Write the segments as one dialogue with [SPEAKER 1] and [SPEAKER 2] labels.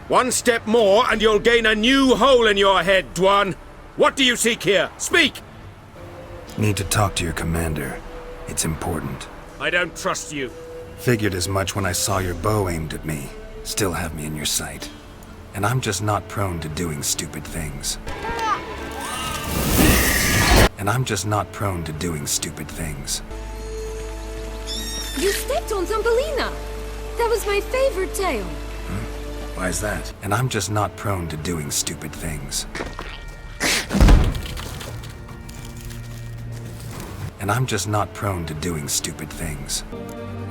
[SPEAKER 1] One step more and you'll gain a new hole in your head, Dwan. What do you seek here? Speak!
[SPEAKER 2] Need to talk to your commander. It's important.
[SPEAKER 1] I don't trust you.
[SPEAKER 2] Figured as much when I saw your bow aimed at me. Still have me in your sight. And I'm just not prone to doing stupid things.
[SPEAKER 3] You stepped on Thumbelina! That was my favorite tale.
[SPEAKER 2] Why is that? And I'm just not prone to doing stupid things.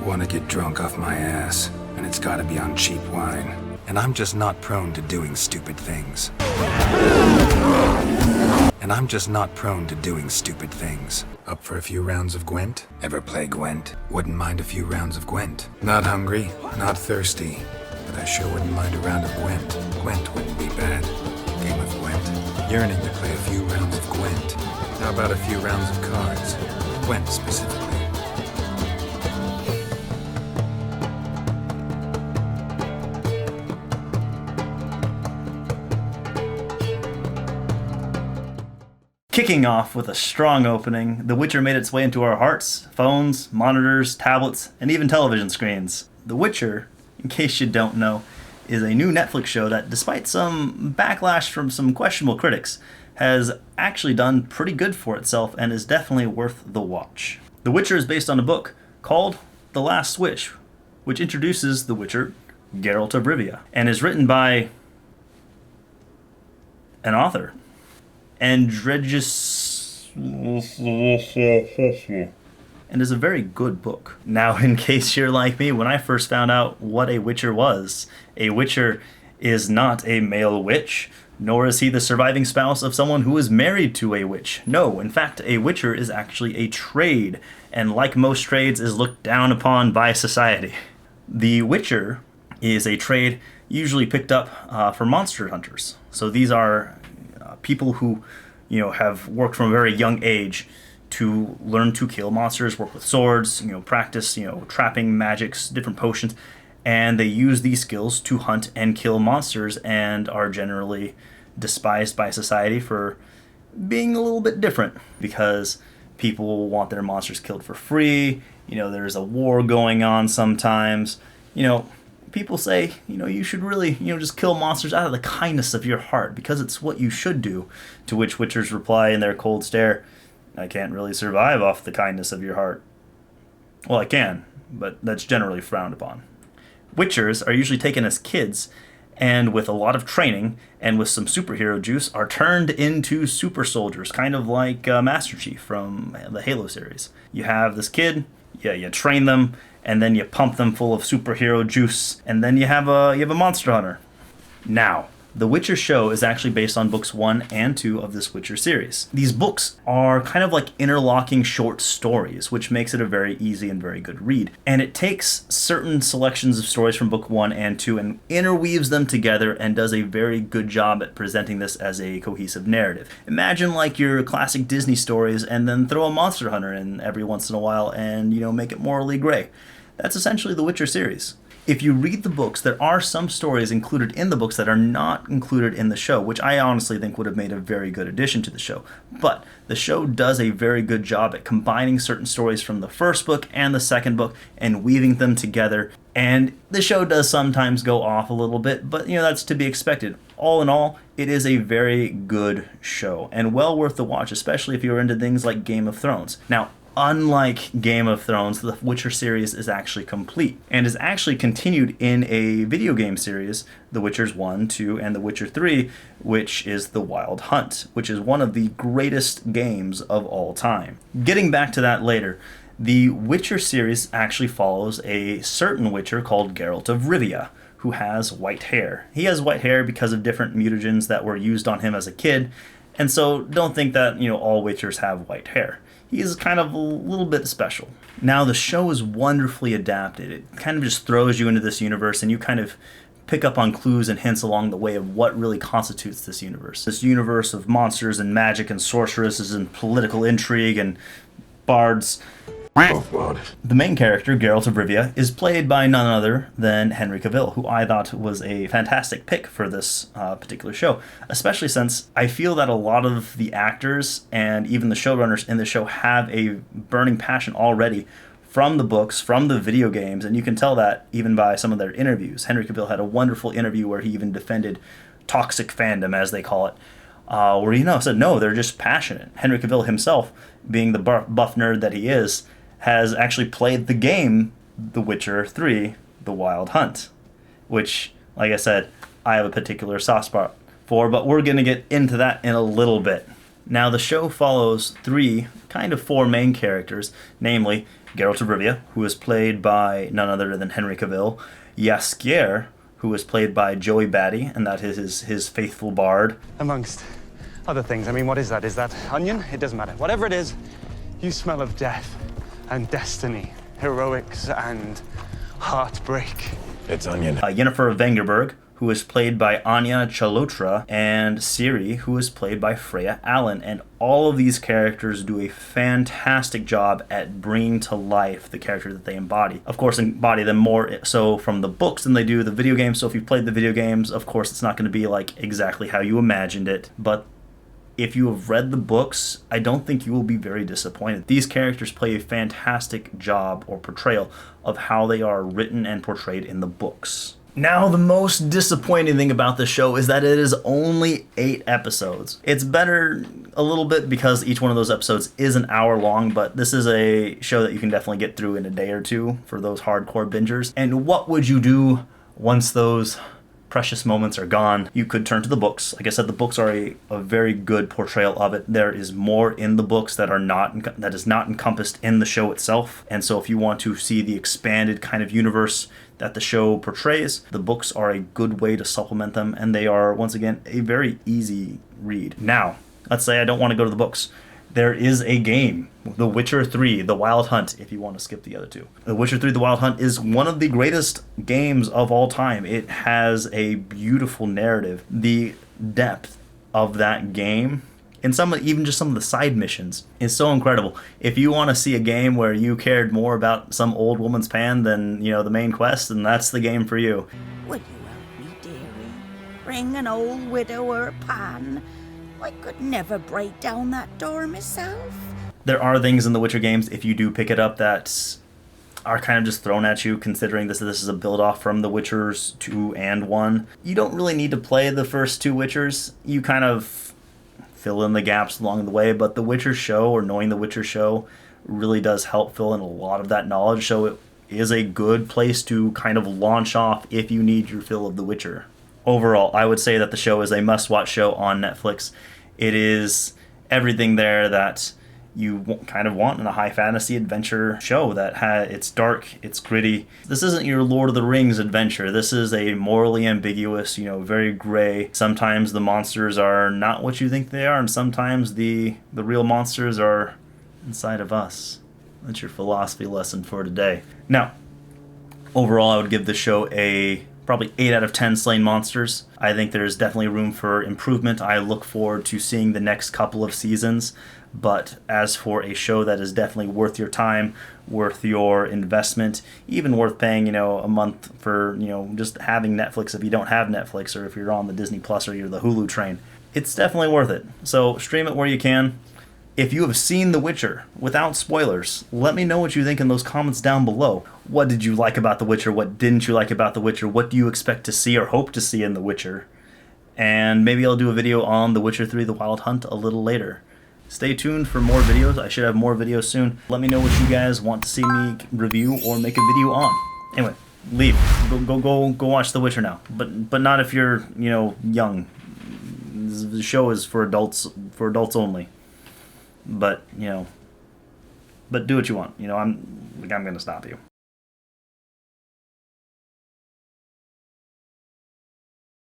[SPEAKER 2] Wanna get drunk off my ass, and it's gotta be on cheap wine. And I'm just not prone to doing stupid things. Up for a few rounds of Gwent? Ever play Gwent? Wouldn't mind a few rounds of Gwent. Not hungry, not thirsty, but I sure wouldn't mind a round of Gwent. Gwent wouldn't be bad. Game of Gwent. Yearning to play a few rounds of Gwent. How about a few rounds of cards? Gwent specifically.
[SPEAKER 4] Kicking off with a strong opening, The Witcher made its way into our hearts, phones, monitors, tablets, and even television screens. The Witcher, in case you don't know, is a new Netflix show that, despite some backlash from some questionable critics, has actually done pretty good for itself and is definitely worth the watch. The Witcher is based on a book called The Last Wish, which introduces the Witcher, Geralt of Rivia, and is written by an author. And is a very good book. Now, in case you're like me, when I first found out what a Witcher was, a Witcher is not a male witch, nor is he the surviving spouse of someone who is married to a witch. No, in fact, a Witcher is actually a trade, and like most trades, is looked down upon by society. The Witcher is a trade usually picked up for monster hunters. So these are people who, have worked from a very young age to learn to kill monsters, work with swords, practice, trapping magics, different potions, and they use these skills to hunt and kill monsters and are generally despised by society for being a little bit different because people want their monsters killed for free. There's a war going on sometimes. People say, you should really, just kill monsters out of the kindness of your heart because it's what you should do. To which Witchers reply in their cold stare, I can't really survive off the kindness of your heart. Well, I can, but that's generally frowned upon. Witchers are usually taken as kids and with a lot of training and with some superhero juice are turned into super soldiers, kind of like Master Chief from the Halo series. You have this kid, you train them, and then you pump them full of superhero juice, and then you have a monster hunter. Now, The Witcher show is actually based on books 1 and 2 of this Witcher series. These books are kind of like interlocking short stories, which makes it a very easy and very good read. And it takes certain selections of stories from book 1 and 2 and interweaves them together and does a very good job at presenting this as a cohesive narrative. Imagine like your classic Disney stories and then throw a monster hunter in every once in a while and, make it morally gray. That's essentially the Witcher series. If you read the books, there are some stories included in the books that are not included in the show, which I honestly think would have made a very good addition to the show. But the show does a very good job at combining certain stories from the first book and the second book and weaving them together. And the show does sometimes go off a little bit, but that's to be expected. All in all, it is a very good show and well worth the watch, especially if you're into things like Game of Thrones. Now, unlike Game of Thrones, the Witcher series is actually complete and is actually continued in a video game series, The Witchers 1, 2, and The Witcher 3, which is The Wild Hunt, which is one of the greatest games of all time. Getting back to that later, the Witcher series actually follows a certain Witcher called Geralt of Rivia, who has white hair. He has white hair because of different mutagens that were used on him as a kid, and so don't think that, all Witchers have white hair. He is kind of a little bit special. Now, the show is wonderfully adapted. It kind of just throws you into this universe, and you kind of pick up on clues and hints along the way of what really constitutes this universe. This universe of monsters and magic and sorceresses and political intrigue and bards.
[SPEAKER 2] Oh, God.
[SPEAKER 4] The main character, Geralt of Rivia, is played by none other than Henry Cavill, who I thought was a fantastic pick for this particular show, especially since I feel that a lot of the actors and even the showrunners in the show have a burning passion already from the books, from the video games, and you can tell that even by some of their interviews. Henry Cavill had a wonderful interview where he even defended toxic fandom, as they call it, where said no, they're just passionate. Henry Cavill himself, being the buff nerd that he is, has actually played the game The Witcher 3, The Wild Hunt, which, like I said, I have a particular soft spot for, but we're going to get into that in a little bit. Now, the show follows four main characters, namely Geralt of Rivia, who is played by none other than Henry Cavill, Jaskier, who is played by Joey Batty, and that is his faithful bard.
[SPEAKER 5] Amongst other things. I mean, what is that? Is that onion? It doesn't matter. Whatever it is, you smell of death and destiny, heroics and heartbreak.
[SPEAKER 2] It's onion.
[SPEAKER 4] Yennefer of Vengerberg, who is played by Anya Chalotra, and Ciri, who is played by Freya Allen. And all of these characters do a fantastic job at bringing to life the character that they embody. Of course, embody them more so from the books than they do the video games. So if you've played the video games, of course, it's not going to be like exactly how you imagined it. But if you have read the books, I don't think you will be very disappointed. These characters play a fantastic job or portrayal of how they are written and portrayed in the books. Now, the most disappointing thing about this show is that it is only 8 episodes. It's better a little bit because each one of those episodes is an hour long, but this is a show that you can definitely get through in a day or two for those hardcore bingers. And what would you do once those precious moments are gone? You could turn to the books. Like I said, the books are a very good portrayal of it. There is more in the books that is not encompassed in the show itself. And so if you want to see the expanded kind of universe that the show portrays, the books are a good way to supplement them, and they are, once again, a very easy read. Now, let's say I don't want to go to the books. There is a game, The Witcher 3, The Wild Hunt, if you want to skip the other two. The Witcher 3, The Wild Hunt is one of the greatest games of all time. It has a beautiful narrative. The depth of that game, and even just some of the side missions, is so incredible. If you want to see a game where you cared more about some old woman's pan than, the main quest, then that's the game for you.
[SPEAKER 6] Would you help me, dearie? Bring an old widower pan? I could never break down that door myself.
[SPEAKER 4] There are things in the Witcher games, if you do pick it up, that are kind of just thrown at you, considering this is a build-off from The Witchers 2 and 1. You don't really need to play the first 2 Witchers. You kind of fill in the gaps along the way, but The Witcher show, or knowing The Witcher show, really does help fill in a lot of that knowledge, so it is a good place to kind of launch off if you need your fill of The Witcher. Overall, I would say that the show is a must-watch show on Netflix. It is everything there that you kind of want in a high fantasy adventure show that it's dark, it's gritty. This isn't your Lord of the Rings adventure. This is a morally ambiguous, very gray. Sometimes the monsters are not what you think they are, and sometimes the real monsters are inside of us. That's your philosophy lesson for today. Now, overall, I would give this show a probably 8 out of 10 slain monsters. I think there's definitely room for improvement. I look forward to seeing the next couple of seasons. But as for a show that is definitely worth your time, worth your investment, even worth paying, a month for, just having Netflix if you don't have Netflix, or if you're on the Disney Plus or you're the Hulu train, it's definitely worth it. So stream it where you can. If you have seen The Witcher, without spoilers, let me know what you think in those comments down below. What did you like about The Witcher? What didn't you like about The Witcher? What do you expect to see or hope to see in The Witcher? And maybe I'll do a video on The Witcher 3, The Wild Hunt a little later. Stay tuned for more videos. I should have more videos soon. Let me know what you guys want to see me review or make a video on. Anyway, leave. Go watch The Witcher now. But not if you're, young. The show is for adults only. But do what you want. I'm going to stop you.